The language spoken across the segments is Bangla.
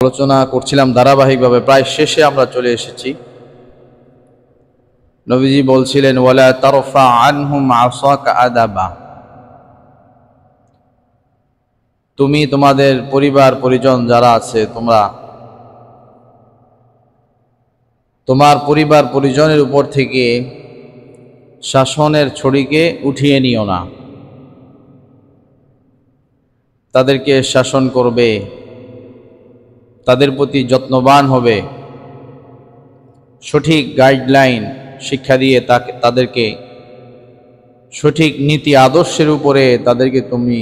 আলোচনা করছিলাম ধারাবাহিকভাবে, প্রায় শেষে আমরা চলে এসেছি। নবীজি বলছিলেন, ওয়ালা তারফা আনহুম আসাকা আদাবা, তুমি তোমাদের পরিবার পরিজন যারা আছে, তোমার পরিবার পরিজনের উপর থেকে শাসনের ছড়িকে উঠিয়ে নিও না। তাদেরকে শাসন করবে, তাদের প্রতি যত্নবান হবে, সঠিক গাইডলাইন শিক্ষা দিয়ে তাদেরকে সঠিক নীতি আদর্শের উপরে তাদেরকে তুমি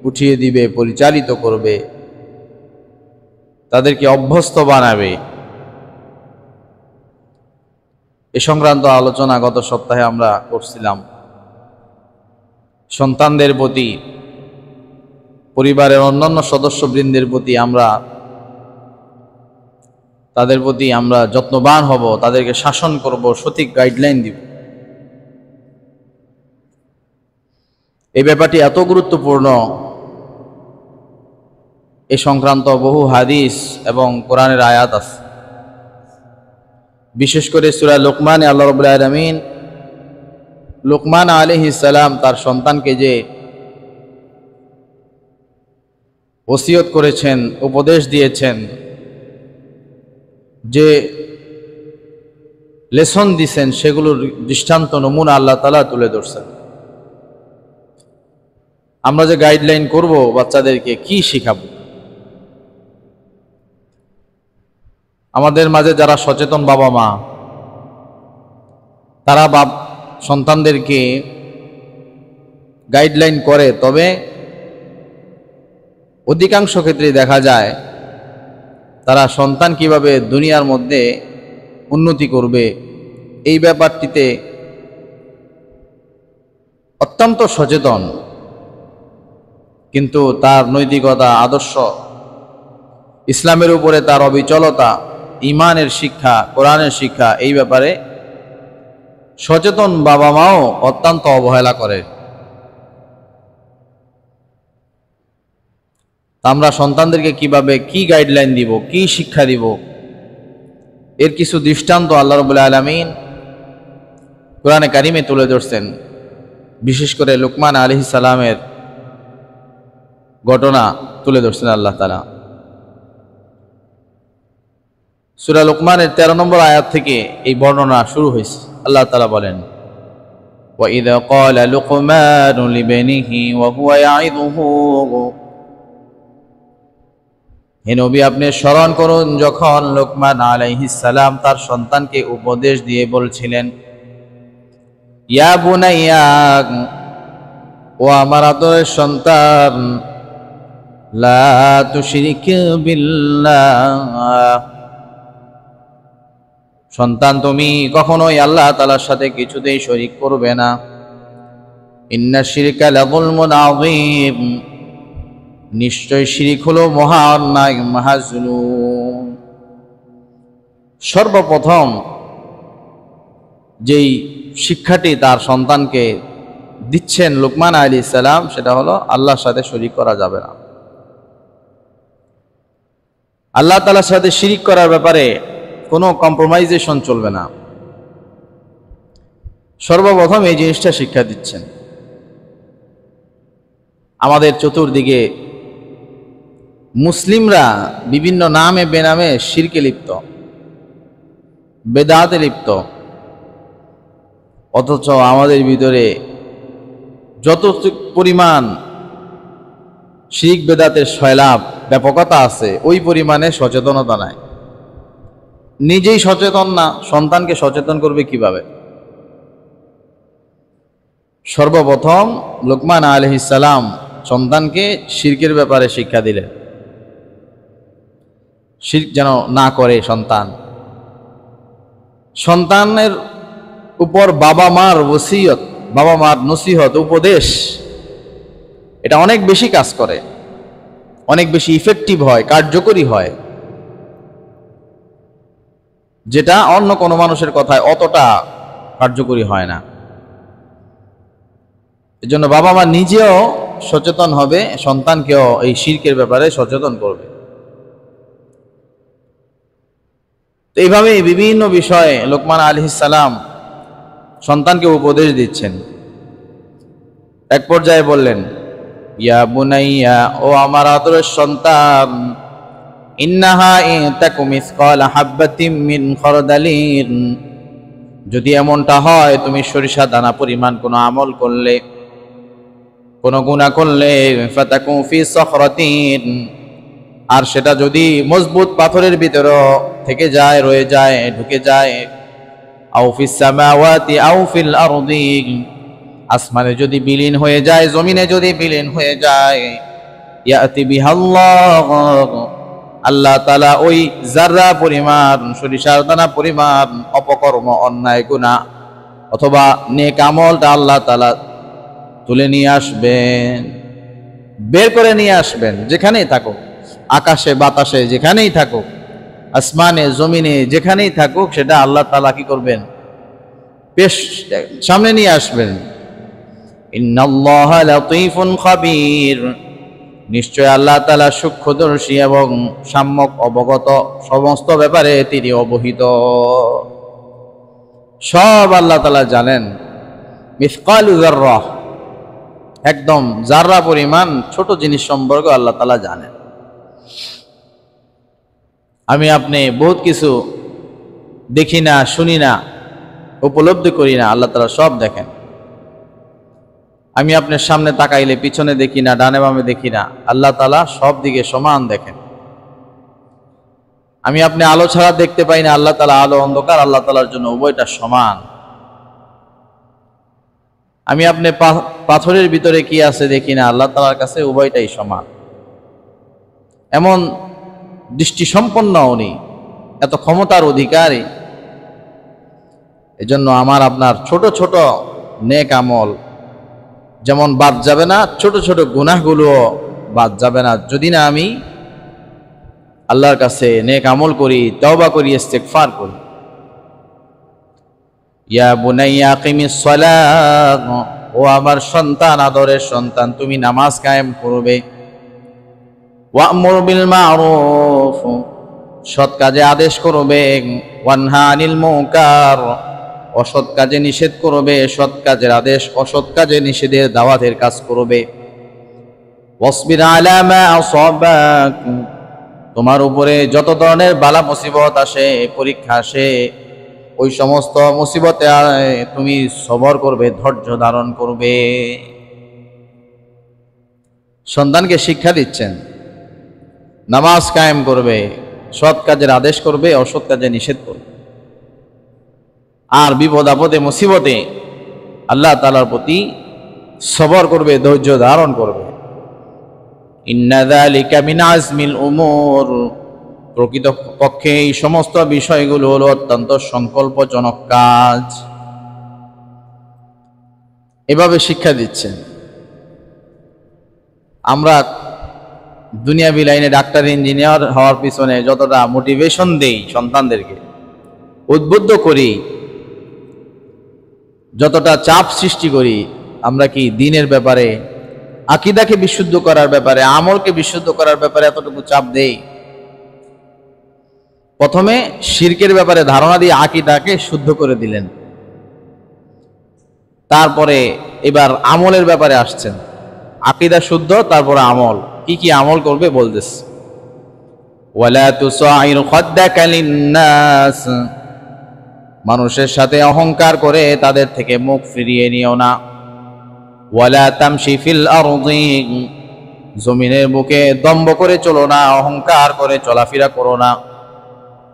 উঠিয়ে দিবে, পরিচালিত করবে, তাদেরকে অভ্যস্ত বানাবে। এ সংক্রান্ত আলোচনা গত সপ্তাহে আমরা করছিলাম। সন্তানদের প্রতি, পরিবারের অন্যান্য সদস্যবৃন্দের প্রতি তাদের প্রতি আমরা যত্নবান হব, তাদেরকে শাসন করব, সঠিক গাইডলাইন দিব। এই ব্যাপারটি এত গুরুত্বপূর্ণ, এ সংক্রান্ত বহু হাদিস এবং কোরআনের আয়াত আছে। বিশেষ করে সূরা লোকমানে আল্লাহ রাব্বুল আলামিন লোকমান আলাইহিস সালাম তার সন্তানকে যে ওসিয়ত করেছেন, উপদেশ দিয়েছেন, যে লেসন দিয়েছেন, সেগুলোর দৃষ্টান্ত নমুনা আল্লাহ তাআলা তুলে ধরছেন। আমরা যে গাইডলাইন করব, বাচ্চাদেরকে কি শিখাবো, আমাদের মাঝে যারা সচেতন বাবা মা, তারা সন্তানদেরকে গাইডলাইন করে, তবে অধিকাংশ ক্ষেত্রে দেখা যায় তারা সন্তান কিভাবে দুনিয়ার মধ্যে উন্নতি করবে এই ব্যাপারটিতে অত্যন্ত সচেতন, কিন্তু তার নৈতিকতা, আদর্শ, ইসলামের উপরে তার অবিচলতা, ঈমানের শিক্ষা, কোরআনের শিক্ষা, এই ব্যাপারে সচেতন বাবা মাও অত্যন্ত অবহেলা করে। আমরা সন্তানদেরকে কিভাবে কি গাইডলাইন দিব, কি শিক্ষা দিব, এর কিছু দৃষ্টান্ত আল্লাহ রাব্বুল আলামিন কোরআনে কারিমে তুলে ধরছেন। বিশেষ করে লোকমান আলাইহিস সালামের ঘটনা তুলে ধরছেন আল্লাহ তাআলা। সূরা লোকমানের 13 নম্বর আয়াত থেকে এই বর্ণনা শুরু হয়েছে। আল্লাহ তাআলা বলেন, ওয়া ইযা ক্বালা লুকমানু লিবনিহি ওয়া হুয়া ইয়াইযুহু, হে নবী, আপনি স্মরণ করুন যখন লোকমান আলাইহিস সালাম তার সন্তানকে উপদেশ দিয়ে বলছিলেন, ইয়া বুনাইয়া, ও আমার আদরের সন্তান, লা তুশরিক বিল্লাহ, সন্তান তুমি কখনোই আল্লাহ তাআলার সাথে কিছুতেই শরীক করবে না। ইন্না শিরকা লাযুলমুন আযীম, নিশ্চয় শিরিক হলো মহা অন্যায়, মহাজুলুম। সর্বপ্রথম যেই শিক্ষাটি তার সন্তানকে দিচ্ছেন লোকমান আলাইহিস সালাম, সেটা হলো আল্লাহর সাথে শরীক করা যাবে না। আল্লাহ তাআলার সাথে শিরিক করার ব্যাপারে কোনো কম্প্রোমাইজেশন চলবে না। সর্বপ্রথম এই জিনিসটা শিক্ষা দিচ্ছেন। আমাদের চতুর্দিকে মুসলিমরা বিভিন্ন নামে বেনামে শিরকে লিপ্ত, বেদাতে লিপ্ত, অথচ আমাদের ভিতরে যত পরিমাণ শিরক বেদাতের সয়লাভ, ব্যাপকতা আছে, ওই পরিমাণে সচেতনতা নাই। নিজেই সচেতন না, সন্তানকে সচেতন করবে কিভাবে? সর্বপ্রথম লোকমান আলাইহিস সালাম সন্তানকে শিরকের ব্যাপারে শিক্ষা দিলেন, শিরক যেন না করে সন্তানের উপর বাবা মার ওসিয়ত, বাবা মার নসিহত, উপদেশ, এটা অনেক বেশি কাজ করে, অনেক বেশি ইফেক্টিভ হয়, কার্যকরী হয়, যেটা অন্য কোনো মানুষের কথায় অতটা কার্যকরী হয় না। এজন্য বাবা মা নিজেও সচেতন হবে, সন্তানকেও এই শিরকের ব্যাপারে সচেতন করবে। এইভাবে বিভিন্ন বিষয়ে লোকমান আলাইহিস সালাম সন্তানকে উপদেশ দিচ্ছেন। এক পর্যায়ে বললেন, ইয়া বুনাইয়া, ও আমার আদরের সন্তান, ইন্নাহা ইন তাকু মিসকালা হাববাতিম মিন খারদালিন, যদি এমনটা হয় তুমি সরিষা দানা পরিমাণ কোনো আমল করলে, কোনো গুনাহ করলে, ফাতাকু ফি সখরাতিন, আর সেটা যদি মজবুত পাথরের ভিতরে থেকে যায়, রয়ে যায়, ঢুকে যায়, আও ফিস সামাওয়াতি আও ফিল আরদি, আসমানে যদি বিলীন হয়ে যায়, জমিনে যদি বিলীন হয়ে যায়, ইয়াতি বিহাল্লাহ, আল্লাহ তাআলা ওই জাররা পরিমাণ, সরিষার দানা পরিমাণ অপকর্ম, অন্যায় গুনাহ অথবা নেক আমলটা আল্লাহ তাআলা তুলে নিয়ে আসবেন, বের করে নিয়ে আসবেন। যেখানেই থাকুক, আকাশে বাতাসে যেখানেই থাকুক, আসমানে জমিনে যেখানেই থাকুক, সেটা আল্লাহ তাআলা কি করবেন? পেশ সামনে নিয়ে আসবেন। ইন্নাল্লাহা লাতীফুন খাবীর, নিশ্চয় আল্লাহ তাআলা সূক্ষ্মদর্শী এবং সম্যক অবগত, সমস্ত ব্যাপারে তিনি অবহিত, সব আল্লাহ তাআলা জানেন। মিসকালু যাররাহ, একদম জাররা পরিমাণ ছোট জিনিস সম্পর্কে আল্লাহ তাআলা জানেন। আমি আপনি বহুত কিছু দেখি না, শুনি না, উপলব্ধি করি না, আল্লাহ তাআলা সব দেখেন। আমি আপনার সামনে তাকাইলে পিছনে দেখি না, ডানে বামে দেখি না, আল্লাহ তাআলা সব দিকে সমান দেখেন। আমি আপনি আলো ছাড়া দেখতে পাই না, আল্লাহ তাআলা আলো অন্ধকার আল্লাহ তাআলার জন্য উভয়টা সমান। আমি আপনি পাথরের ভিতরে কি আছে দেখি না, আল্লাহ তাআলার কাছে উভয়টাই সমান। এমন দৃষ্টি সম্পন্ন উনি, এত ক্ষমতার অধিকারী। এজন্য আমার আপনার ছোট ছোট নেক আমল যেমন বাদ যাবে না, ছোট ছোট গুনাহগুলো বাদ যাবে না, যদি না আমি আল্লাহর কাছে নেক আমল করি, তওবা করি, ইস্তেগফার করি। ইয়া বুনাইয়া আকিমিস সালাত, ও আমার সন্তান, আদরের সন্তান, তুমি নামাজ কায়েম করবে। ওয়া'মুর বিল মা'রুফ, সৎ কাজে আদেশ করবে। ওয়ানহা আনিল মুনকার, অসৎ কাজে নিষেধ করবে। সৎ কাজের আদেশ, অসৎ কাজে নিষেধের দাওয়াতের কাজ করবে। ওয়াসবির আলা মা আসাবাক, তোমার উপরে যত ধরনের বালা মুসিবত আসে, পরীক্ষা আসে, ওই সমস্ত মুসিবতে তুমি সবর করবে, ধৈর্য ধারণ করবে। সন্তানকে শিক্ষা দিচ্ছেন, নামাজ কায়েম করবে, সৎ কাজের আদেশ করবে, অসৎ কাজে নিষেধ করবে, আর বিপদ আপদে মুসিবতে আল্লাহ তাআলার প্রতি সবর করবে, ধৈর্য ধারণ করবে। ইন্না যালিকা মিন আজমিল উমুর, প্রকৃত পক্ষে এই সমস্ত বিষয়গুলো হলো অত্যন্ত সংকল্পজনক কাজ। এভাবে শিক্ষা দিচ্ছেন। আমরা দুনিয়াবি লাইনে ডাক্তার, ইঞ্জিনিয়ার হওয়ার পিছনে যতটা মোটিভেশন দেই, সন্তানদেরকে উদ্বুদ্ধ করি, যতটা চাপ সৃষ্টি করি, আমরা কি দিনের ব্যাপারে, আকীদাকে বিশুদ্ধ করার ব্যাপারে, আমলকে বিশুদ্ধ করার ব্যাপারে এতটুকু চাপ দেই? প্রথমে শিরকের ব্যাপারে ধারণা দিয়ে আকীদাকে শুদ্ধ করে দিলেন, তারপরে এবার আমলের ব্যাপারে আসছেন। আকীদা শুদ্ধ, তারপরে আমল, কি কি আমল করবে বলতেছে। ওয়ালা তুসাইর খাদ্দাকা লিন্নাস, মানুষের সাথে অহংকার করে তাদের থেকে মুখ ফিরিয়ে নিও না। ওয়ালা তামশি ফিল আরদি, জমিনের বুকে দম্ভ করে চলো না, অহংকার করে চলাফেরা করো না।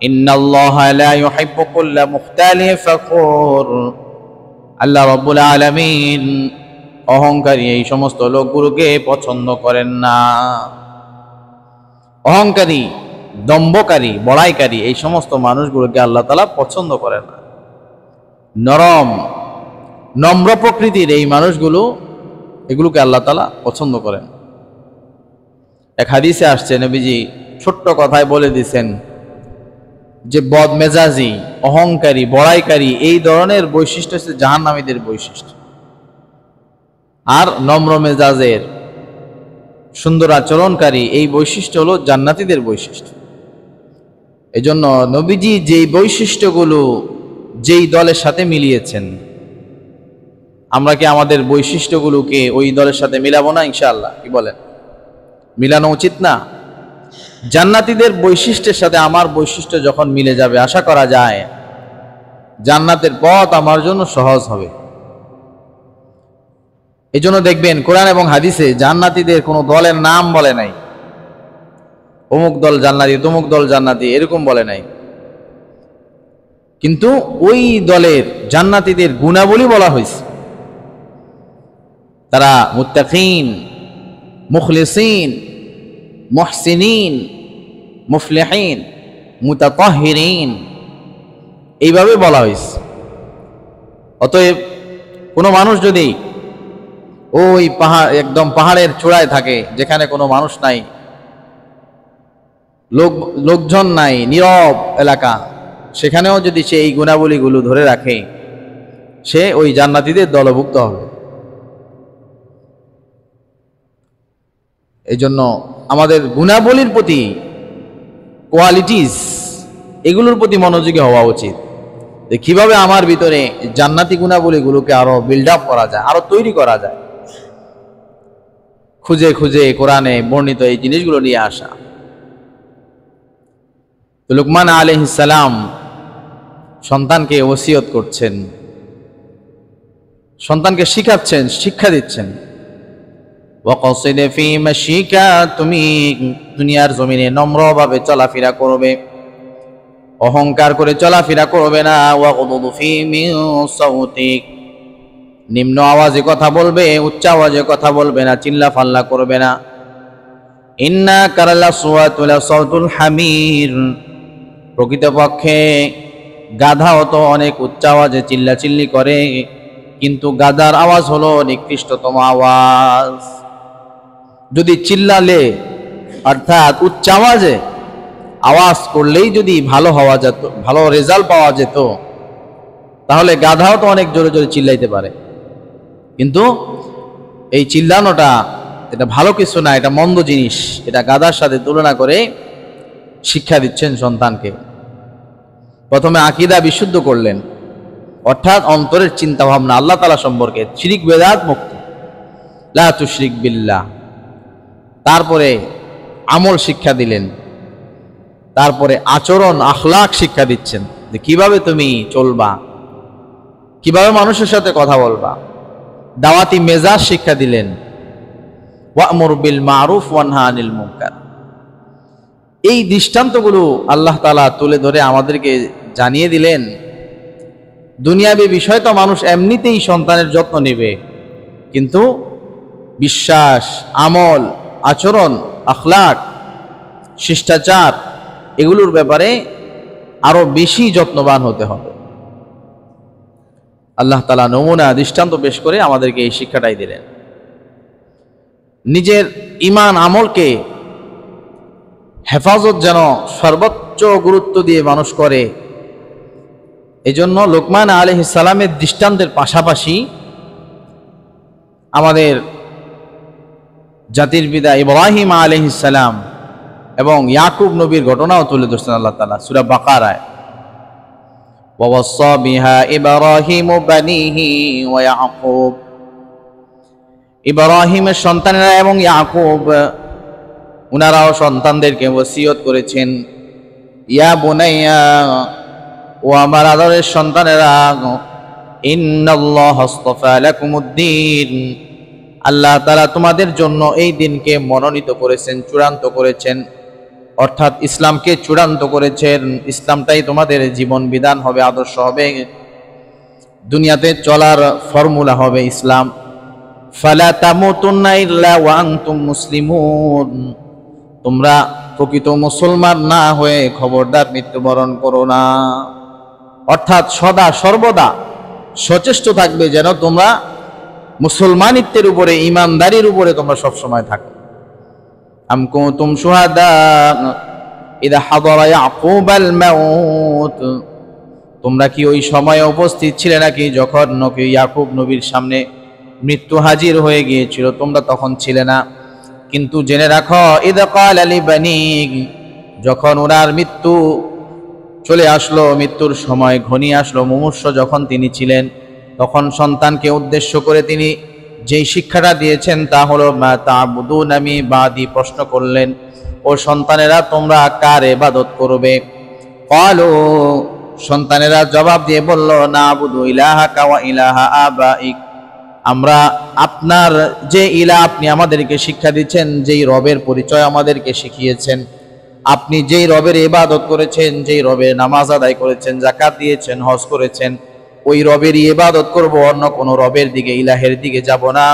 ইন্নাল্লাহা লা ইউহিব্বু কুল্লা মুখতালিন ফাখুর, আল্লাহ রাব্বুল আলামিন অহংকারী এই সমস্ত লোকগুলোকে পছন্দ করেন না। অহংকারী, দম্ভকারী, বড়াইকারী এই সমস্ত মানুষগুলোকে আল্লাহ তাআলা পছন্দ করেন না। নরম, নম্র প্রকৃতির এই মানুষগুলো, এগুলোকে আল্লাহ তাআলা পছন্দ করেন। এক হাদিসে আসছে, নবীজি ছোট্ট কথায় বলে দিয়েছেন যে বদমেজাজি, অহংকারী, বড়াইকারী এই ধরনের বৈশিষ্ট্য হচ্ছে জাহান্নামীদের বৈশিষ্ট্য, আর নম্র মেজাজের, সুন্দর আচরণকারী এই বৈশিষ্ট্য হলো জান্নাতীদের বৈশিষ্ট্য। এজন্য নবীজি যেই বৈশিষ্ট্যগুলো যেই দলের সাথে মিলিয়েছেন, আমরা কি আমাদের বৈশিষ্ট্যগুলোকে ওই দলের সাথে মিলাবো না? ইনশাআল্লাহ, কি বলেন? মিলানো উচিত না? জান্নাতীদের বৈশিষ্ট্যের সাথে আমার বৈশিষ্ট্য যখন মিলে যাবে, আশা করা যায় জান্নাতের পথ আমার জন্য সহজ হবে। এই জন্য দেখবেন কোরআন এবং হাদিসে জান্নাতীদের কোনো দলের নাম বলে নাই, অমুক দল জান্নাতি, তমুক দল জান্নাতি, এরকম বলে নাই। কিন্তু ওই দলের জান্নাতীদের গুণাবলী বলা হয়েছে। তারা মুত্তাকিন, মুখলিসিন, মুহসিনিন, মুফলিহিন, মুতাতাহহিরিন, এইভাবে বলা হয়েছে। অতএব কোনো মানুষ যদি ওই পাহাড়, একদম পাহাড়ের চূড়ায় থাকে, যেখানে কোনো মানুষ নাই, লোকজন নাই, নীরব এলাকা, সেখানেও যদি সে এই গুণাবলীগুলো ধরে রাখে, সে ওই জান্নাতীদের দলভুক্ত হবে। এই জন্য আমাদের গুণাবলীর প্রতি, কোয়ালিটিস, এগুলোর প্রতি মনোযোগী হওয়া উচিত, যে কিভাবে আমার ভিতরে জান্নাতি গুণাবলীগুলোকে আরো বিল্ড আপ করা যায়, আরো তৈরি করা যায়। খুঁজে খুঁজে কোরআনে বর্ণিত এই জিনিসগুলো নিয়ে আসা। তো লুকমান আলাইহিস সালাম সন্তানকে ওসিয়ত করছেন, সন্তানকে শিখাচ্ছেন, শিক্ষা দিচ্ছেন। ওয়াকসিদ ফি মাশিকা, তুমি দুনিয়ার জমিনে নম্রভাবে চলাফেরা করবে, অহংকার করে চলাফেরা করবে না। ওয়াগদুদ ফি মিন সাউতিক, নিম্ন আওয়াজে কথা বলবে, উচ্চ আওয়াজে কথা বলবে না, চিল্লা ফাল্লা করবে না। ইন্না কারালা সুওয়াতুল সাউতুল হামির, প্রকৃতপক্ষে গাধাও তো অনেক উচ্চ আওয়াজে চিল্লাচিল্লি করে, কিন্তু গাধার আওয়াজ হলো নিকৃষ্টতম আওয়াজ। যদি চিল্লালে, অর্থাৎ উচ্চ আওয়াজে আওয়াজ করলেই যদি ভালো হওয়া যেত, ভালো রেজাল্ট পাওয়া যেত, তাহলে গাধাও তো অনেক জোরে জোরে চিল্লাইতে পারে। কিন্তু এই চিল্লানোটা এটা ভালো কিছু না, এটা মন্দ জিনিস। এটা গাধার সাথে তুলনা করে শিক্ষা দিচ্ছেন সন্তানকে। প্রথমে আকীদা বিশুদ্ধ করলেন, অর্থাৎ অন্তরের চিন্তা ভাবনা আল্লাহ তাআলা সম্পর্কে, শিরিক বেদাত মুক্ত, লা তুশরিক বিল্লাহ। তারপরে আমল শিক্ষা দিলেন, তারপরে আচরণ আখলাক শিক্ষা দিচ্ছেন, যে কিভাবে তুমি চলবা, কিভাবে মানুষের সাথে কথা বলবা। দাওয়াতি মেজাজ শিক্ষা দিলেন, ওয়া'মুর বিল মারুফ ওয়ানহা আনিল মুনকার। এই দৃষ্টান্তগুলো আল্লাহ তাআলা তুলে ধরে আমাদেরকে জানিয়ে দিলেন, দুনিয়াবী বিষয় তো মানুষ এমনিতেই সন্তানের যত্ন নেবে, কিন্তু বিশ্বাস, আমল, আচরণ, আখলাক, শিষ্টাচার, এগুলোর ব্যাপারে আরো বেশি যত্নবান হতে হবে। আল্লাহ তাআলা নমুনা দৃষ্টান্ত পেশ করে আমাদেরকে এই শিক্ষাটাই দিলেন। নিজের ঈমান আমলকে হেফাজত যেন সর্বোচ্চ গুরুত্ব দিয়ে মানুষ করে, এজন্য লুকমান আলাইহিস সালামের দৃষ্টান্তের পাশাপাশি আমাদের জাতির পিতা ইব্রাহিম আলাইহিস সালাম এবং ইয়াকুব নবীর ঘটনাও তুলে ধরছেন আল্লাহ তাআলা সূরা বাকারায়। ওয়াওয়াসসা বিহা ইব্রাহিমু বানিহি ওয়া ইয়াকুব, ইব্রাহিমের সন্তানেরা এবং ইয়াকুব উনারাও সন্তানদেরকে ওসিয়ত করেছেন, ইয়া বুনাইয়া, ও আমার আদরের সন্তানেরা, ইন্নাল্লাহা আসতাফা লাকুমুদ্দিন, আল্লাহ তাআলা তোমাদের জন্য এই দিনকে মনোনীত করেছেন, চূড়ান্ত করেছেন, অর্থাৎ ইসলামকে চূড়ান্ত করেছেন। ইসলামটাই তোমাদের জীবন বিধান হবে, আদর্শ হবে, দুনিয়াতে চলার ফর্মুলা হবে ইসলাম। ফালা তামুতুন্না ইল্লা ওয়া আনতুম মুসলিমুন, তোমরা প্রকৃত মুসলমান না হয়ে খবরদার মৃত্যুবরণ করো না। অর্থাৎ সদা সর্বদা সচেষ্ট থাকবে যেন তোমরা মুসলমানিত্বের উপরে, ইমানদারির উপরে তোমরা সবসময় থাকো। আম কুনতুম শুহাদা ইযা হাদারা ইয়াকুবাল মাউত, তোমরা কি ওই সময়ে উপস্থিত ছিলে নাকি যখন ইয়াকুব নবীর সামনে মৃত্যু হাজির হয়ে গিয়েছিল? তোমরা তখন ছিলে না। কিন্তু জেনে রাখো, ইযা ক্বালা লিবানি, যখন ওনার মৃত্যু চলে আসলো, মৃত্যুর সময় ঘনিয়ে আসলো, মুমূর্ষ যখন তিনি ছিলেন, তখন সন্তানকে উদ্দেশ্য করে তিনি যেই শিক্ষাটা দিয়েছেন তা হলো মা তা'বুদুনা মিন বাদি। প্রশ্ন করলেন, ও সন্তানেরা তোমরা কার ইবাদত করবে? ক্বালু, সন্তানেরা জবাব দিয়ে বলল, না'বুদু ইলাহাকা ওয়া ইলাহা আবাইক, আমরা আপনার যে ইলাহ আপনি আমাদেরকে শিক্ষা দিচ্ছেন, যেই রবের পরিচয় আমাদেরকে শিখিয়েছেন, আপনি যেই রবের ইবাদত করেছেন, যেই রবের নামাজ আদায় করেছেন, যাকাত দিয়েছেন, হজ করেছেন, ওই রবেরই ইবাদত করব, অন্য কোনো রবের দিকে, ইলাহের দিকে যাব না।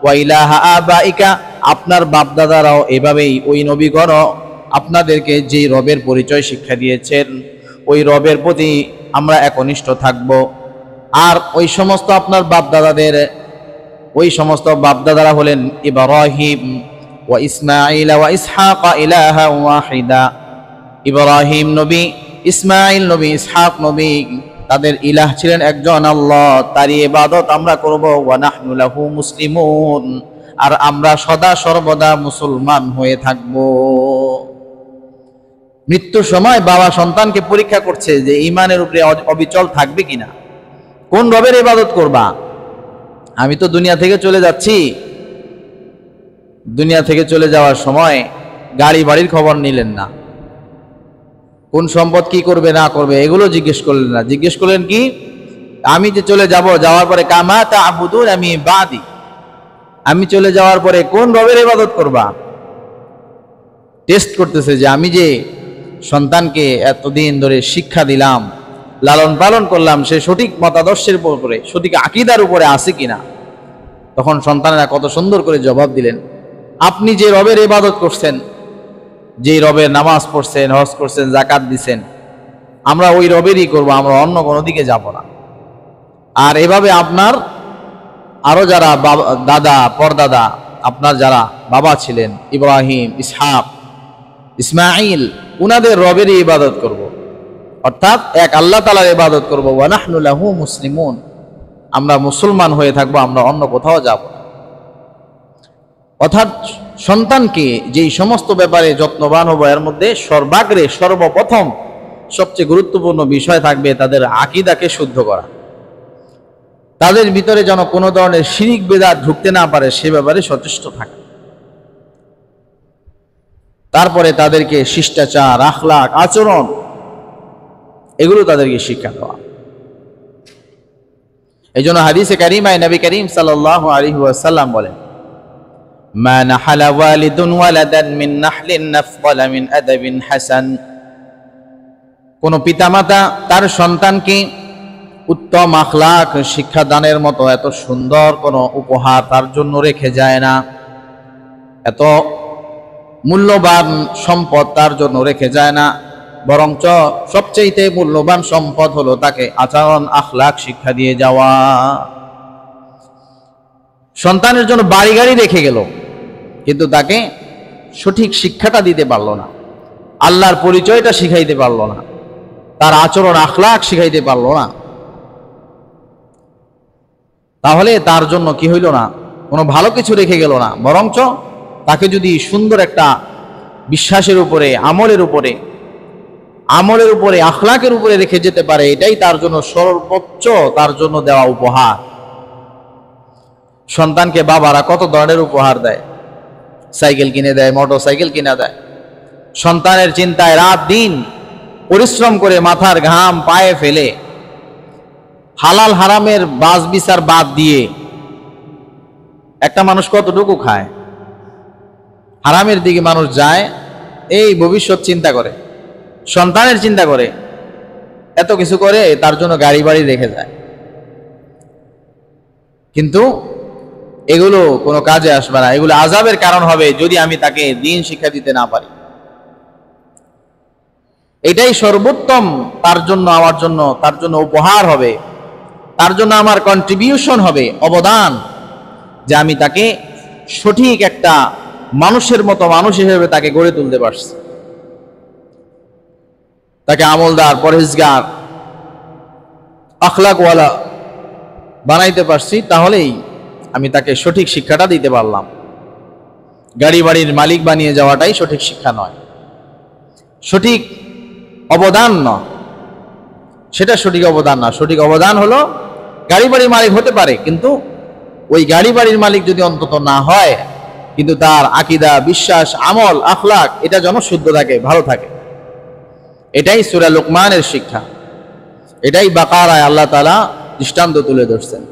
ওয়া ইলাহা আবাইকা, আপনার বাপদাদারাও এভাবেই ওই নবীগণ আপনাদেরকে যেই রবের পরিচয় শিক্ষা দিয়েছেন ওই রবের প্রতি আমরা একনিষ্ঠ থাকব। আর ওই সমস্ত আপনার বাপদাদাদের, ওই সমস্ত বাপদাদারা হলেন ইব্রাহিম ওয়া ইসমাঈল ওয়া ইসহাক ইলাহা ওয়াহিদা। ইব্রাহিম নবী, ইসমাঈল নবী, ইসহাক নবী, তাদের ইলাহ ছিলেন একজন আল্লাহ, তারই ইবাদত আমরা করব। ওয়া নাহনু লাহু মুসলিমুন, আর আমরা সদা সর্বদা মুসলমান হয়ে থাকব। মৃত্যুর সময় বাবা সন্তানকে পরীক্ষা করছে যে ঈমানের উপরে অবিচল থাকবে কিনা, কোন রবের ইবাদত করবা। আমি তো দুনিয়া থেকে চলে যাচ্ছি, দুনিয়া থেকে চলে যাওয়ার সময় গাড়ি বাড়ির খবর নিলেন না, কোন সম্পদ কি করবে না করবে এগুলো জিজ্ঞেস করলেন না। জিজ্ঞেস করলেন কি, আমি যে চলে যাব, যাওয়ার পরে কামা তা'বুদুনা মিন বাদি, আমি চলে যাওয়ার পরে কোন রবের ইবাদত করবা। টেস্ট করতেছে যে আমি যে সন্তানকে এতদিন ধরে শিক্ষা দিলাম, লালন পালন করলাম, সে সঠিক মতাদর্শের উপরে, সঠিক আকীদার উপরে আছে কিনা। তখন সন্তানেরা কত সুন্দর করে জবাব দিলেন, আপনি যে রবের ইবাদত করছেন, যেই রবের নামাজ পড়ছেন, হজ করছেন, যাকাত দিছেন, আমরা ওই রবেরই করব, আমরা অন্য কোনো দিকে যাব না। আর এভাবে আপনার আরো যারা দাদা পরদাদা, আপনার যারা বাবা ছিলেন ইব্রাহিম, ইসহাক, ইসমাঈল, উনাদের রবেরই ইবাদত করব, অর্থাৎ এক আল্লাহ তাআলার ইবাদত করব। ওয়া নাহনু লাহু মুসলিমুন, আমরা মুসলমান হয়ে থাকবো, আমরা অন্য কোথাও যাব না। অর্থাৎ সন্তানকে যেই সমস্ত ব্যাপারে যত্নবান হবো, এর মধ্যে সর্বাগ্রে সর্বপ্রথম সবচেয়ে গুরুত্বপূর্ণ বিষয় থাকবে তাদের আকীদাকে শুদ্ধ করা, তাদের ভিতরে যেন কোনো ধরনের শিরিক বিদআত ঢুকতে না পারে সে ব্যাপারে সচেষ্ট থাকা। তারপরে তাদেরকে শিষ্টাচার, আখলাক, আচরণ, এগুলো তাদেরকে শিক্ষা দেওয়া। এই জন্য হাদিসে কারিমায় নবী করিম সাল্লাল্লাহু আলাইহি ওয়াসাল্লাম বলেন, মা নাহালা ওয়ালিদুন ওয়ালাদান মিন নাহলিন নাফদালা মিন আদাবিন হাসান, কোন পিতামাতা তার সন্তানকে উত্তম আখলাক শিক্ষা দানের মতো এত সুন্দর কোন উপহার তার জন্য রেখে যায় না, এত মূল্যবান সম্পদ তার জন্য রেখে যায় না, বরঞ্চ সবচেয়ে মূল্যবান সম্পদ হলো তাকে আচরণ, আখলাক শিক্ষা দিয়ে যাওয়া। সন্তানের জন্য বাড়ি গাড়ি রেখে গেল, কিন্তু তাকে সঠিক শিক্ষাটা দিতে পারলো না, আল্লাহর পরিচয়টা শিখাইতে পারলো না, তার আচরণ আখলাক শিখাইতে পারলো না, তাহলে তার জন্য কি হইল না, কোনো ভালো কিছু রেখে গেল না। বরঞ্চ তাকে যদি সুন্দর একটা বিশ্বাসের উপরে, আমলের উপরে, আখলাকের উপরে রেখে যেতে পারে, এটাই তার জন্য সর্বোচ্চ তার জন্য দেওয়া উপহার। সন্তানকে বাবারা কত ধরনের উপহার দেয়, সাইকেল কিনে দেয়, মোটর সাইকেল কিনে দেয়। সন্তানের চিন্তায় রাত দিন পরিশ্রম করে মাথার ঘাম পায়ে ফেলে হালাল হারামের বাজ বিচার বাদ দিয়ে একটা মানুষ কতটুকু খায়, হারামের দিকে মানুষ যায়, এই ভবিষ্যৎ চিন্তা করে, সন্তানের চিন্তা করে, এত কিছু করে, তার জন্য গাড়ি বাড়ি রেখে যায়, কিন্তু এগুলো কোনো কাজে আসবে না, এগুলো আযাবের কারণ হবে যদি আমি তাকে দ্বীন শিক্ষা দিতে না পারি। এটাই সর্বোত্তম তার জন্য, আমার জন্য, তার জন্য উপহার হবে, তার জন্য আমার কন্ট্রিবিউশন হবে, অবদান, যে আমি তাকে সঠিক একটা মানুষের মতো মানুষ হিসেবে তাকে গড়ে তুলতে পারছি, তাকে আমলদার, পরহেজগার, আখলাকওয়ালা বানাইতে পারছি, তাহলেই আমি তাকে সঠিক শিক্ষাটা দিতে পারলাম। গাড়ি বাড়ির মালিক বানিয়ে যাওয়াটাই সঠিক শিক্ষা নয়, সঠিক অবদান নয়। সেটা সঠিক অবদান না। সঠিক অবদান হলো গাড়ি বাড়ির মালিক হতে পারে, কিন্তু ওই গাড়ি বাড়ির মালিক যদি অন্তত না হয়, কিন্তু তার আকীদা, বিশ্বাস, আমল, আখলাক এটা যেন শুদ্ধ থাকে, ভালো থাকে। এটাই সূরা লুকমানের শিক্ষা, এটাই বাকারায় আল্লাহ তাআলা দৃষ্টান্ত তুলে ধরছেন।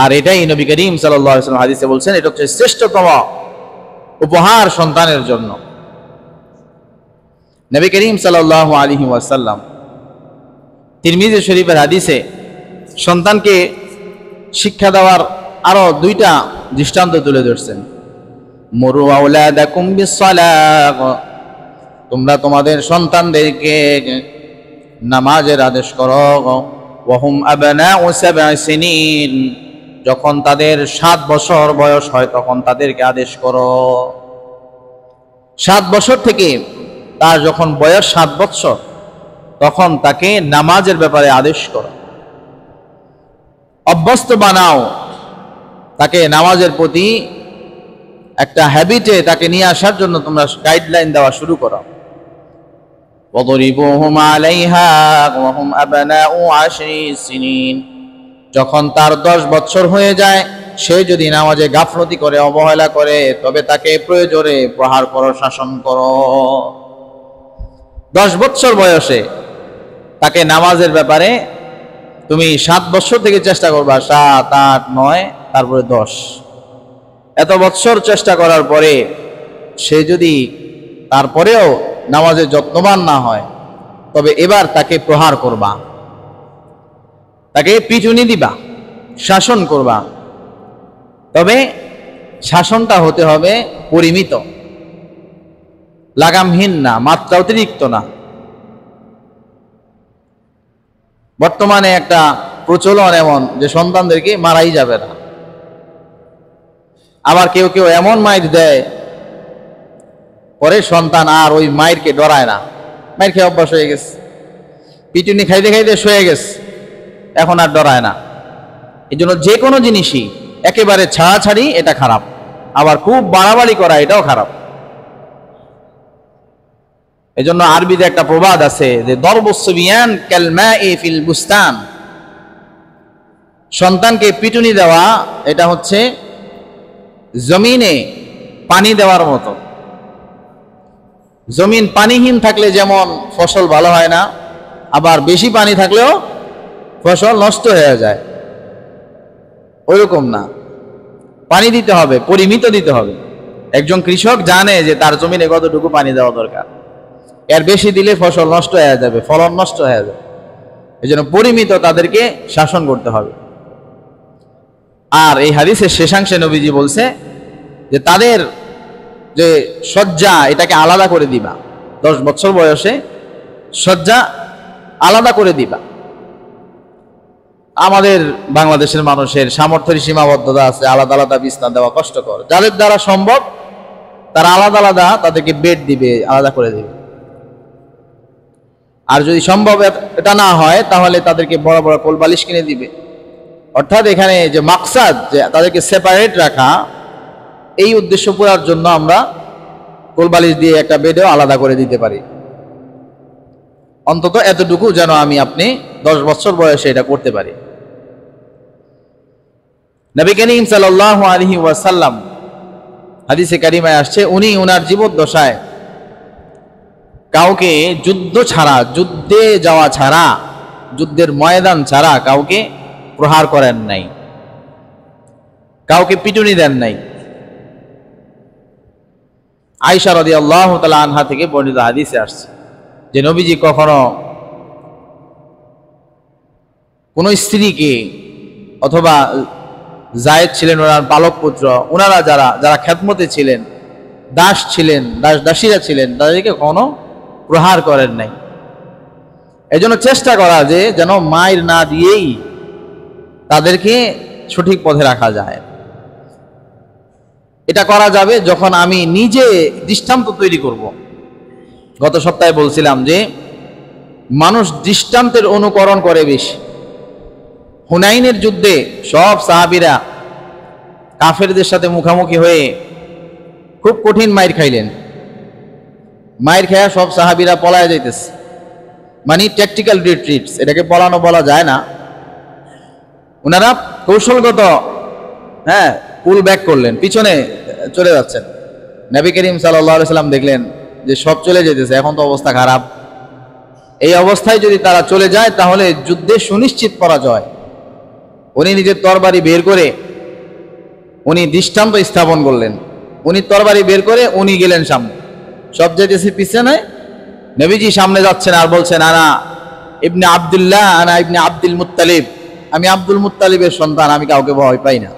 আর এটাই নবী করিম সাল্লাল্লাহু আলাইহি ওয়াসাল্লাম হাদিসে বলছেন, এটা হচ্ছে শ্রেষ্ঠতম উপহার সন্তানের জন্য। নবী করিম সাল্লাল্লাহু আলাইহি ওয়াসাল্লাম তিরমিজি শরীফের হাদিসে সন্তানকে শিক্ষা দেওয়ার আরো দুইটা দৃষ্টান্ত তুলে ধরছেন। মুরু আওলাদাকুম বিসসালাহ, তোমরা তোমাদের সন্তানদেরকে নামাজের আদেশ করো। ওয়াহুম আবনাউ সাব'i সিনিন, যখন তাদের 7 বছর বয়স হয় তখন তাদেরকে আদেশ করো। 7 বছর থেকে তার যখন বয়স 7 বছর তখন তাকে নামাজের ব্যাপারে আদেশ করো, অভ্যস্ত বানাও, তাকে নামাজের প্রতি একটা হ্যাবিটে তাকে নিয়ে আসার জন্য তোমরা গাইডলাইন দেওয়া শুরু করো। ওয়াদরিবুহুম আলাইহা ওয়া হুম আবনাউ 10 সিনিন, যখন তার 10 বছর হয়ে যায় সে যদি নামাজে গাফলতি করে, অবহেলা করে, তবে তাকে প্রয়োজনে প্রহার করো, শাসন করো। 10 বছর বয়সে তাকে নামাজের ব্যাপারে তুমি 7 বছর থেকে চেষ্টা করবা, 7, 8, 9, তারপরে 10, এত বছর চেষ্টা করার পরে সে যদি তারপরেও নামাজে যত্নবান না হয়, তবে এবার তাকে প্রহার করবা, তাকে পিটুনি দিবা, শাসন করবা। তবে শাসনটা হতে হবে পরিমিত, লাগামহীন না, মাত্রা অতিরিক্ত না। বর্তমানে একটা প্রচলন এমন যে সন্তানদেরকে মারাই যাবে না, আবার কেউ কেউ এমন মাইর দেয় পরে সন্তান আর ওই মাইরকে ডরায় না, মাইর খেয়ে অভ্যাস হয়ে গেছে, পিটুনি খাইতে খাইতে শুয়ে গেছে, এখন আর ডরায় না। এই জন্য যে কোনো জিনিসই একেবারে ছাড়াছাড়ি এটা খারাপ, আবার খুব বাড়াবাড়ি করা এটাও খারাপ। এই জন্য আরবিতে একটা প্রবাদ আছে যে দরবুস সুবিয়ান কাল মাই ফিল বুস্তান, সন্তানকে পিটুনি দেওয়া এটা হচ্ছে জমিনে পানি দেওয়ার মতো। জমিন পানিহীন থাকলে যেমন ফসল ভালো হয় না, আবার বেশি পানি থাকলেও ফসল নষ্ট হয়ে যায়, ওইরকম না, পানি দিতে হবে, পরিমিত দিতে হবে। একজন কৃষক জানে যে তার জমিনে কতটুকু পানি দেওয়া দরকার, এর বেশি দিলে ফসল নষ্ট হয়ে যাবে, ফলন নষ্ট হয়ে যাবে। এই জন্য পরিমিত তাদেরকে শাসন করতে হবে। আর এই হাদিসের শেষাংশে নবীজি বলছে যে তাদের যে শয্যা এটাকে আলাদা করে দিবা, 10 বছর বয়সে শয্যা আলাদা করে দিবা। আমাদের বাংলাদেশের মানুষের সামর্থ্যের সীমাবদ্ধতা আছে, আলাদা আলাদা বিছনা দেওয়া কষ্টকর। যাদের দ্বারা সম্ভব তারা আলাদা আলাদা তাদেরকে বেড দিবে, আলাদা করে দিবে। আর যদি সম্ভব এটা না হয় তাহলে তাদেরকে বড় বড় কোলবালিশ কিনে দিবে। অর্থাৎ এখানে যে মাকসাদ, যে তাদেরকে সেপারেট রাখা, এই উদ্দেশ্য পূরণের জন্য আমরা কোলবালিশ দিয়ে একটা বেডেও আলাদা করে দিতে পারি। অন্তত এতটুকু যেন আপনি 10 বছর বয়সে এটা করতে পারি। নবী করিম সাল্লাল্লাহু আলাইহি ওয়াসাল্লাম হাদিসে কারিমায় আসছে, উনি ওনার জীবদ্দশায় কাউকে যুদ্ধ ছাড়া, যুদ্ধে যাওয়া ছাড়া, যুদ্ধের ময়দান ছাড়া কাউকে প্রহার করেন নাই, কাউকে পিটুনি দেন নাই। আয়েশা রাদিয়াল্লাহু তাআলা আনহা থেকে বর্ণিত হাদিসে আসছে যে নবীজি কখনো কোন স্ত্রীকে, অথবা জায়েদ ছিলেন ওনার পালক পুত্র, ওনারা যারা খেদমতে ছিলেন, দাস ছিলেন, দাসীরা ছিলেন, তাদেরকে কখনো প্রহার করেন নাই। এই জন্য চেষ্টা করা যে যেন মায়ের না দিয়েই তাদেরকে সঠিক পথে রাখা যায়। এটা করা যাবে যখন আমি নিজে দৃষ্টান্ত তৈরি করব। গত সপ্তাহে বলছিলাম যে মানুষ দৃষ্টান্তের অনুকরণ করে বেশি। হুনাইনের যুদ্ধে সব সাহাবীরা কাফেরদের সাথে মুখামুখি হয়ে খুব কঠিন মাইর খাইলেন। মাইর খায়া সব সাহাবীরা পলায় যাইতেছে। মানে ট্যাকটিক্যাল রিট্রিটস, এটাকে পলানো বলা যায় না। ওনারা কৌশলগত পুল ব্যাক করলেন, পিছনে চলে যাচ্ছেন। নবী করিম সাল্লাল্লাহু আলাইহি সাল্লাম দেখলেন যে সব চলে যেতেছে, এখন তো অবস্থা খারাপ। এই অবস্থায় যদি তারা চলে যায় তাহলে যুদ্ধে সুনিশ্চিত পরাজয়। উনি নিজের তরবারি বের করে উনি দৃষ্টান্ত স্থাপন করলেন। উনি তরবারি বের করে উনি গেলেন সামনে, সব যেতেছে পিছনে। নবীজি সামনে যাচ্ছেন আর বলছেন, আনা ইবনে আব্দুল্লাহ, আনা ইবনে আব্দুল মুত্তালিব, আমি আব্দুল মুত্তালিবের সন্তান, আমি কাউকে ভয় পাই না।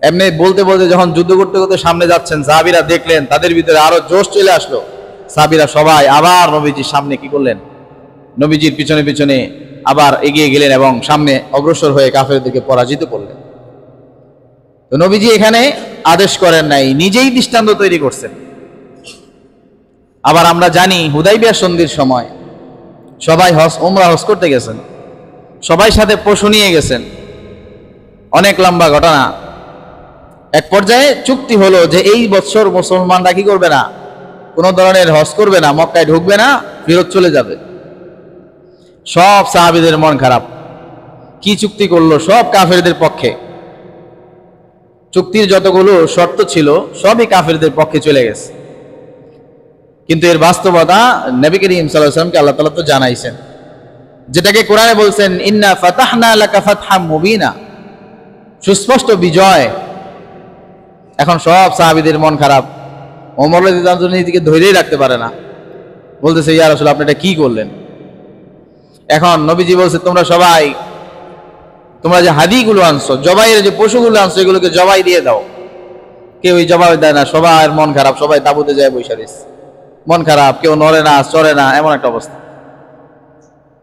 এমনি বলতে বলতে যখন যুদ্ধ করতে করতে সামনে যাচ্ছেন, সাহাবীরা দেখলেন তাদের ভিতরে আরো জোশ চলে আসলো। সাহাবীরা সবাই আবার নবীজির সামনে কি করলেন, নবীজির পিছনে পিছনে আবার এগিয়ে গেলেন এবং সামনে অগ্রসর হয়ে কাফেরদেরকে পরাজিত করলেন। তো নবীজি এখানে আদেশ করেন নাই, নিজেই দৃষ্টান্ত তৈরি করছেন। আবার আমরা জানি হুদাইবিয়া সন্ধির সময় সবাই উমরা হজ করতে গেছেন, সবাই সাথে পশু নিয়ে গেছেন, অনেক লম্বা ঘটনা। এক পর্যায়ে চুক্তি হলো যে এই বছর মুসলমানরা কি করবে না, কোনো ধরনের হজ করবে না, মক্কায় ঢুকবে না, ফেরত চলে যাবে। সব সাহাবীদের মন খারাপ। কি চুক্তি করলো? সব কাফেরদের পক্ষে। চুক্তির যতগুলো শর্ত ছিল সবই কাফেরদের পক্ষে চলে গেছে। কিন্তু এর বাস্তবতা নবী করিম সাল্লাল্লাহু আলাইহি ওয়াসাল্লামকে আল্লাহ তাআলা তো জানাইছেন, যেটাকে কোরআনে বলছেন, ইন্না ফাতাহনা লাকা ফাতহাম মুবিনা, সুস্পষ্ট বিজয়। এখন সব সাহাবীদের মন খারাপ। ওমর রাদিয়াল্লাহু আনহু নিজেকে ধৈর্যই রাখতে পারে না, বলতেছে, ইয়া রাসূল, আপনি এটা কি করলেন? এখন নবীজি বলছে, তোমরা যে হাদিগুলো আনছো, জবাইয়ের যে পশুগুলো আনছো, এগুলোকে জবাই দিয়ে দাও। কেউ জবাই দেয় না, সবার মন খারাপ, সবাই তাঁবুতে যায় বসে রয়েছে, মন খারাপ, কেউ নড়ে না চড়ে না, এমন একটা অবস্থা।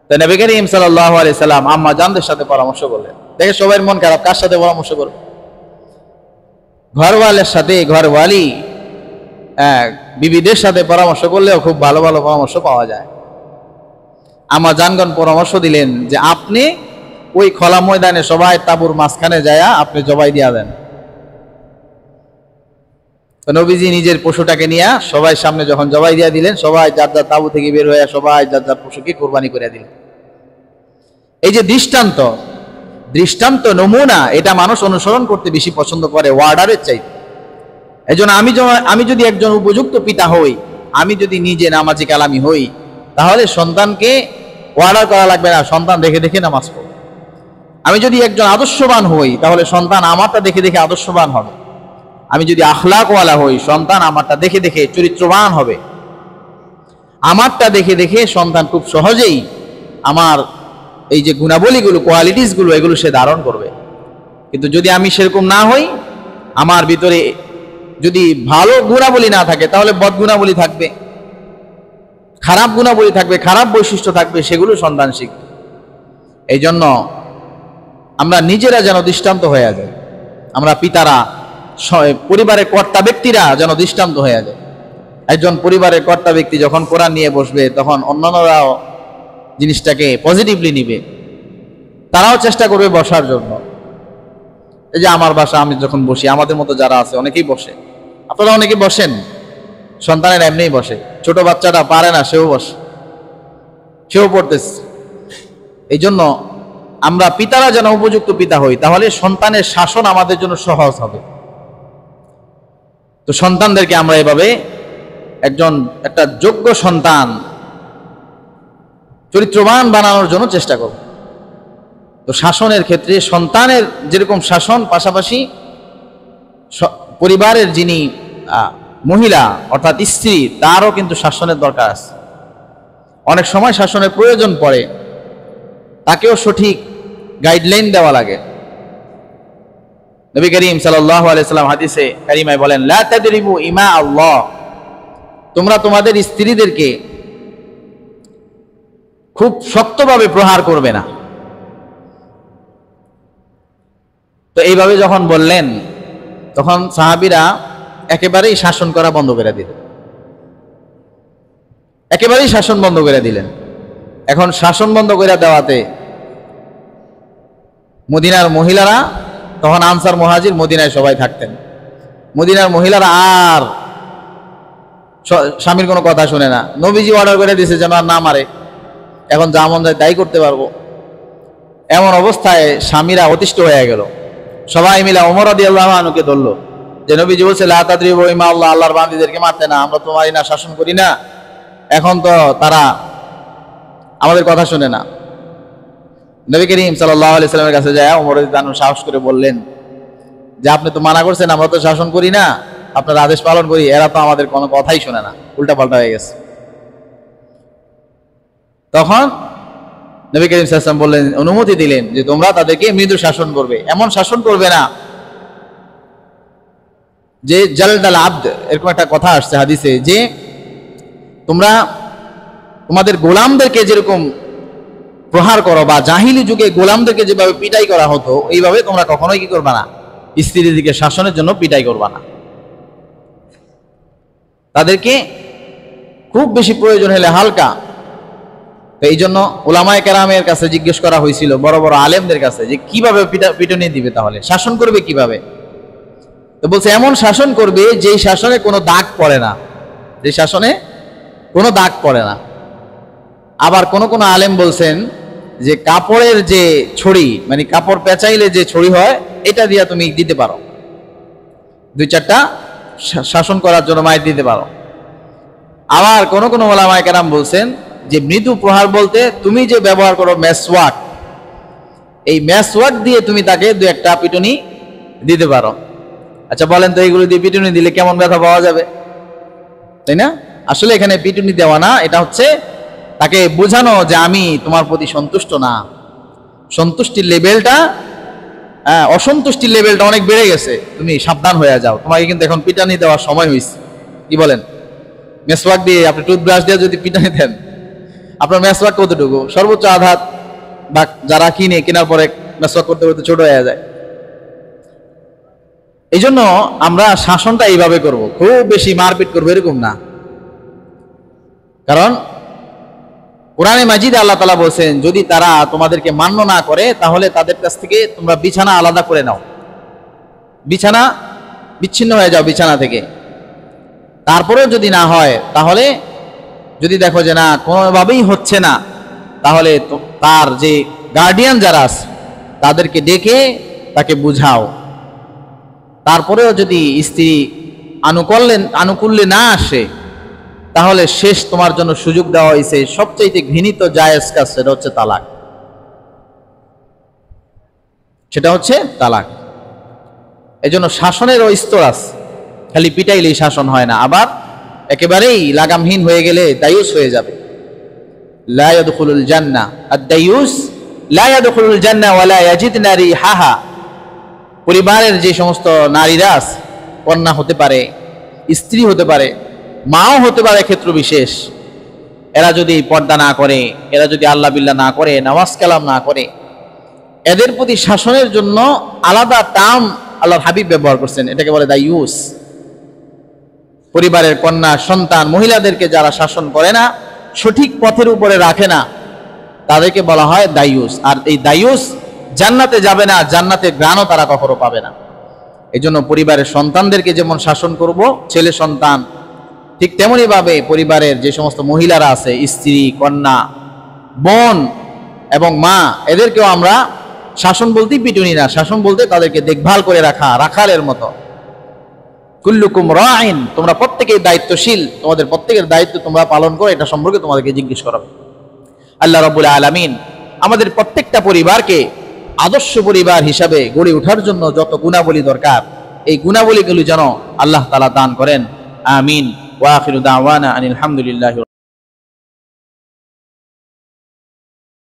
তাই নবী করিম সাল্লাল্লাহু আলাইহি সাল্লাম আম্মা জানদের সাথে পরামর্শ করলেন। দেখে সবাই মন খারাপ, কার সাথে পরামর্শ করবে? ঘরওয়ালের সাথে, ঘরওয়ালি বিবিদের সাথে পরামর্শ করলেও খুব ভালো ভালো পরামর্শ পাওয়া যায়। আম্মা জানগণ পরামর্শ দিলেন যে আপনি ওই খোলা ময়দানে সবাই তাঁবুর মাঝখানে যায় আপনি জবাই দিয়া দেন। নবীজি নিজের পশুটাকে নিয়ে সবাই সামনে যখন জবাই দিয়া দিলেন, সবাই যার যার তাঁবু থেকে বের হয়ে সবাই যার যার পশুকে কোরবানি করে দিলেন। এই যে দৃষ্টান্ত নমুনা, এটা মানুষ অনুসরণ করতে বেশি পছন্দ করে ওয়ার্ডারের চাইতে। এই জন্য আমি যদি একজন উপযুক্ত পিতা হই, আমি যদি নিজে নামাজি কালামি হই, তাহলে সন্তানকে ওয়ার্ডার করা লাগবে না, সন্তান দেখে দেখে নামাজ পড়বে। আমি যদি একজন আদর্শবান হই, তাহলে সন্তান আমারটা দেখে দেখে আদর্শবান হবে। আমি যদি আখলাকওয়ালা হই, সন্তান আমারটা দেখে দেখে চরিত্রবান হবে। আমারটা দেখে দেখে সন্তান খুব সহজেই আমার এই যে গুণাবলীগুলো, কোয়ালিটিসগুলো, এগুলো সে ধারণ করবে। কিন্তু যদি আমি সেরকম না হই, আমার ভিতরে যদি ভালো গুণাবলী না থাকে, তাহলে বদগুণাবলী থাকবে, খারাপ গুণাবলী থাকবে, খারাপ বৈশিষ্ট্য থাকবে, সেগুলো সন্তান শিখবে। এই জন্য আমরা নিজেরা যেন দৃষ্টান্ত হয়ে যায়, আমরা পিতারা, পরিবারের কর্তা ব্যক্তিরা যেন দৃষ্টান্ত হয়ে যায়। একজন পরিবারের কর্তা ব্যক্তি যখন কোরআন নিয়ে বসবে, তখন অন্যান্যরাও জিনিসটাকে পজিটিভলি নিবে, তারাও চেষ্টা করবে বসার জন্য। এই যে আমার বাসা, আমি যখন বসি, আমাদের মতো যারা আছে অনেকেই বসে, আপনারা অনেকেই বসেন, সন্তানের এমনিই বসে, ছোট বাচ্চাটা পারে না, সেও বসে, সেও পড়তেছে। এই জন্য আমরা পিতারা যেন উপযুক্ত পিতা হই, তাহলে সন্তানের শাসন আমাদের জন্য সহজ হবে। তো সন্তানদেরকে আমরা এভাবে একটা যোগ্য সন্তান, চরিত্রবান বানানোর জন্য চেষ্টা করব। তো শাসনের ক্ষেত্রে সন্তানের যেরকম শাসন, পাশাপাশি পরিবারের যিনি মহিলা অর্থাৎ স্ত্রী, তারও কিন্তু শাসনের দরকার আছে। অনেক সময় শাসনের প্রয়োজন পড়ে, তাকেও সঠিক গাইডলাইন দেওয়া লাগে। নবী করিম সাল্লাল্লাহু আলাইহি সাল্লাম হাদিসে কারিমায় বলেন, লা তাদরিবু ইমা আল্লাহ, তোমরা তোমাদের স্ত্রীদেরকে খুব শক্তভাবে প্রহার করবে না। তো এইভাবে যখন বললেন, তখন সাহাবীরা একেবারেই শাসন করা বন্ধ করে দিলেন, একেবারেই শাসন বন্ধ করে দিলেন। এখন শাসন বন্ধ করে দেওয়াতে মদিনার মহিলারা, তখন আনসার মুহাজির মদিনায় সবাই থাকতেন, মদিনার মহিলারা আর স্বামীর কোনো কথা শুনে না। নবীজি অর্ডার করে দিয়েছে যেন আর না মারে, এখন যা মন যায় তাই করতে পারবো। এমন অবস্থায় স্বামীরা অতিষ্ঠ হয়ে গেল। সবাই মিলে ওমর রাদিয়াল্লাহু আনহুকে ধরলো যে নবীজি বলছে লা তাদরিবু ইমা আল্লাহ, আল্লাহর বান্দীদেরকে মারতে না, আমরা তোমারই না শাসন করি না, এখন তো তারা আমাদের কথা শুনে না। নবী করিম সাল্লাল্লাহু আলাইহি সাল্লামের কাছে যায় ওমর রাদিয়াল্লাহু আনহু সাহস করে বললেন যে আপনি তো মানা করছেন, আমরা তো শাসন করি না, আপনার আদেশ পালন করি, এরা তো আমাদের কোনো কথাই শোনে না, উল্টা পাল্টা হয়ে গেছে। তখন নবী করিম সাল্লাল্লাহু আলাইহি ওয়াসাল্লাম বললেন, অনুমতি দিলেন যে তোমরা তাদেরকে মৃদু শাসন করবে, এমন শাসন করবে না যে জালদাল আব্দ। এরকম একটা কথা আসছে হাদিসে যে তোমরা তোমাদের গোলামদেরকে যেরকম প্রহার করো বা জাহিলি যুগে গোলামদেরকে যেভাবে পিটাই করা হতো, এইভাবে তোমরা কখনোই কি করবা না, স্ত্রীদিকে শাসনের জন্য পিটাই করবা না। তাদেরকে খুব বেশি প্রয়োজন হলে হালকা। তো এই জন্য উলামায়ে কেরামের কাছে জিজ্ঞেস করা হয়েছিল, বড় বড় আলেমদের কাছে, যে কিভাবে পিটুনি দিবে, তাহলে শাসন করবে কিভাবে? তো বলছে এমন শাসন করবে যেই শাসনে কোনো দাগ পড়ে না, যে শাসনে কোনো দাগ পড়ে না। আবার কোন কোন আলেম বলছেন যে কাপড়ের যে ছড়ি, মানে কাপড় পেঁচাইলে যে ছড়ি হয়, এটা দিয়ে তুমি দিতে পারো, দুই চারটা শাসন করার জন্য মাইর দিতে পারো। আবার কোন কোন উলামায়ে কেরাম বলছেন যে মৃদু প্রহার বলতে তুমি যে ব্যবহার করো মেসওয়াক, এই মেসওয়াক দিয়ে তুমি তাকে দু একটা পিটুনি দিতে পারো। আচ্ছা বলেন তো, এইগুলো দিয়ে পিটুনি দিলে কেমন ব্যথা পাওয়া যাবে, তাই না? আসলে এখানে পিটুনি দেওয়া না, এটা হচ্ছে তাকে বোঝানো যে আমি তোমার প্রতি সন্তুষ্ট না, সন্তুষ্টির লেভেলটা, অসন্তুষ্টির লেভেলটা অনেক বেড়ে গেছে, তুমি সাবধান হয়ে যাও, তোমাকে কিন্তু এখন পিটানি দেওয়ার সময় হয়েছে। কি বলেন? মেসওয়াক দিয়ে, আপনি টুথব্রাশ দিয়ে যদি পিটানি দেন, আপনার মেসওয়াক কতটুকু? সর্বোচ্চ আঘাত, বা যারা কেনার পরে মেসওয়াক করতে করতে ছোট হয়ে যায়। এই জন্য আমরা শাসনটা এইভাবে করব, খুব বেশি মারপিট করবো এরকম না। কারণ কোরআনে মাজিদে আল্লাহ তাআলা বলছেন, যদি তারা তোমাদেরকে মান্য না করে তাহলে তাদের কাছ থেকে তোমরা বিছানা আলাদা করে নাও, বিছানা বিচ্ছিন্ন হয়ে যাও বিছানা থেকে। তারপরেও যদি না হয়, তাহলে যদি দেখো যে না কোনোভাবেই হচ্ছে না, তাহলে তার যে গার্ডিয়ান যারা আছে তাদেরকে ডেকে তাকে বুঝাও। তারপরেও যদি স্ত্রী আনুকূল্যে না আসে, তাহলে শেষ তোমার জন্য সুযোগ দেওয়া হয়েছে সবচাইতে ঘৃণিত জায়েজ কাজ, সেটা হচ্ছে তালাক। সেটা হচ্ছে তালাক। এই জন্য শাসনেরও স্তর আছে, খালি পিটাইলেই শাসন হয় না, আবার একেবারেই লাগামহীন হয়ে গেলে দায়ুস হয়ে যাবে। লা ইয়াদখুলুল জান্নাহ আদ-দায়ুস লা ইয়াদখুলুল জান্নাহ ওয়া লা ইয়াজিদনা রিহাহা। পরিবারের যে সমস্ত নারীরা আছে, কন্যা হতে পারে, স্ত্রী হতে পারে, মাও হতে পারে ক্ষেত্র বিশেষ, এরা যদি পর্দা না করে, এরা যদি আল্লাহ বিল্লাহ না করে, নামাজ কালাম না করে, এদের প্রতি শাসনের জন্য আলাদা টার্ম আল্লাহর হাবিব ব্যবহার করছেন, এটাকে বলে দায়ুস। পরিবারের কন্যা, সন্তান, মহিলাদেরকে যারা শাসন করে না, সঠিক পথের উপরে রাখে না, তাদেরকে বলা হয় দায়ুস। আর এই দায়ুস জান্নাতে যাবে না, জান্নাতের ঘ্রাণও তারা কখনো পাবে না। এই জন্য পরিবারের সন্তানদেরকে যেমন শাসন করব, ছেলে সন্তান, ঠিক তেমনি ভাবে পরিবারের যে সমস্ত মহিলারা আছে, স্ত্রী, কন্যা, বোন এবং মা, এদেরকেও আমরা শাসন বলতেই পিটুনি না, শাসন বলতে তাদেরকে দেখভাল করে রাখা, রাখালের মতো। কুল্লুকুম রাইন, তোমরা প্রত্যেকেই দায়িত্বশীল, তোমাদের প্রত্যেকের দায়িত্ব তোমরা পালন করো, এটা সম্পর্কে তোমাদেরকে জিজ্ঞেস করা। আল্লাহ রাব্বুল আলামিন আমাদের প্রত্যেকটা পরিবারকে আদর্শ পরিবার হিসাবে গড়ে ওঠার জন্য যত গুণাবলী দরকার, এই গুণাবলীগুলি যেন আল্লাহ তাআলা দান করেন। আমিন। ওয়া আখিরু দাওয়ানা আনিল হামদুলিল্লাহি।